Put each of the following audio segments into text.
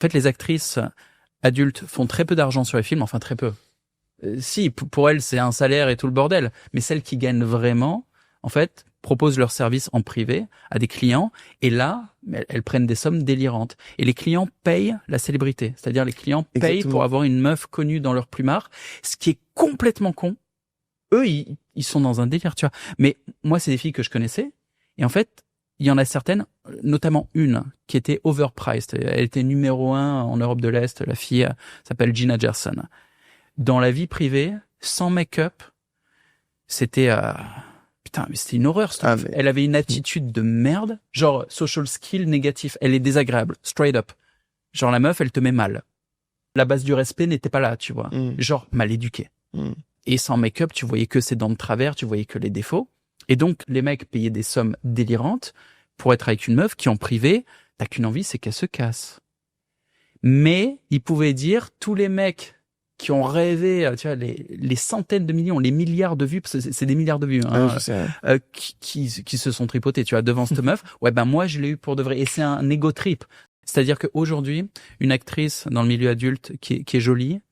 En fait, les actrices adultes font très peu d'argent sur les films, enfin très peu. Si, pour elles, c'est un salaire et tout le bordel. Mais celles qui gagnent vraiment, en fait, proposent leurs services en privé à des clients. Et là, elles prennent des sommes délirantes. Et les clients payent la célébrité. C'est-à-dire les clients payent Exactement. pour avoir une meuf connue dans leur plumard. Ce qui est complètement con. Eux, ils sont dans un délire, tu vois. Mais moi, c'est des filles que je connaissais. Et en fait, il y en a certaines, notamment une, qui était overpriced. Elle était numéro 1 en Europe de l'Est. La fille s'appelle Gina Gerson. Dans la vie privée, sans make-up, c'était... Putain, mais c'était une horreur. Mais... Elle avait une attitude de merde, genre social skill négatif. Elle est désagréable, straight up. Genre la meuf, elle te met mal. La base du respect n'était pas là, tu vois. Genre mal éduquée. Et sans make-up, tu voyais que ses dents de travers, tu voyais que les défauts. Et donc, les mecs payaient des sommes délirantes pour être avec une meuf qui, en privé, t'as qu'une envie, c'est qu'elle se casse. Mais ils pouvaient dire, tous les mecs qui ont rêvé, tu vois, les centaines de millions, les milliards de vues, parce que c'est des milliards de vues, hein, qui se sont tripotés, tu vois, devant cette meuf. Ouais, ben moi, je l'ai eu pour de vrai. Et c'est un ego trip. C'est-à-dire qu'aujourd'hui, une actrice dans le milieu adulte qui est jolie,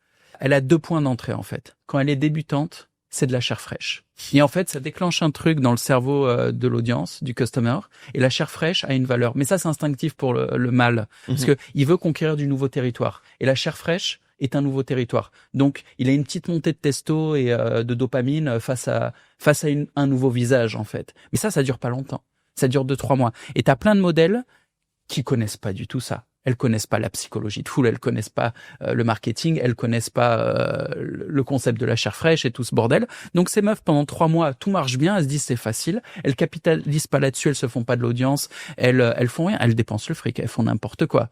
elle a 2 points d'entrée, en fait. Quand elle est débutante, c'est de la chair fraîche. Et en fait, ça déclenche un truc dans le cerveau de l'audience, du customer, et la chair fraîche a une valeur. Mais ça, c'est instinctif pour le mâle, parce que il veut conquérir du nouveau territoire. Et la chair fraîche est un nouveau territoire. Donc, il a une petite montée de testo et de dopamine face à un nouveau visage, en fait. Mais ça dure pas longtemps. Ça dure 2-3 mois. Et t'as plein de modèles qui connaissent pas du tout ça. Elles connaissent pas la psychologie de foule, elles connaissent pas le marketing, elles connaissent pas le concept de la chair fraîche et tout ce bordel. Donc ces meufs, pendant 3 mois, tout marche bien, elles se disent c'est facile, elles capitalisent pas là-dessus, elles se font pas de l'audience, elles font rien, elles dépensent le fric, elles font n'importe quoi.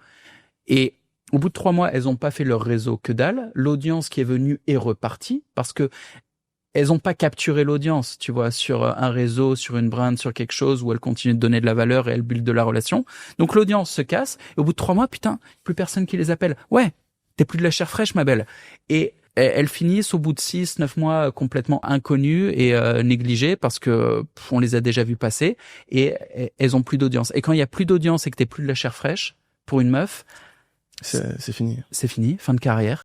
Et au bout de 3 mois, elles ont pas fait leur réseau que dalle, l'audience qui est venue est repartie, parce que elles ont pas capturé l'audience, tu vois, sur un réseau, sur une brand, sur quelque chose où elles continuent de donner de la valeur et elles buildent de la relation. Donc l'audience se casse, et au bout de 3 mois, putain, plus personne qui les appelle. Ouais, t'es plus de la chair fraîche, ma belle. Et elles finissent au bout de 6-9 mois complètement inconnues et négligées parce que on les a déjà vues passer, et elles ont plus d'audience. Et quand il y a plus d'audience et que t'es plus de la chair fraîche, pour une meuf, c'est fini. C'est fini, fin de carrière.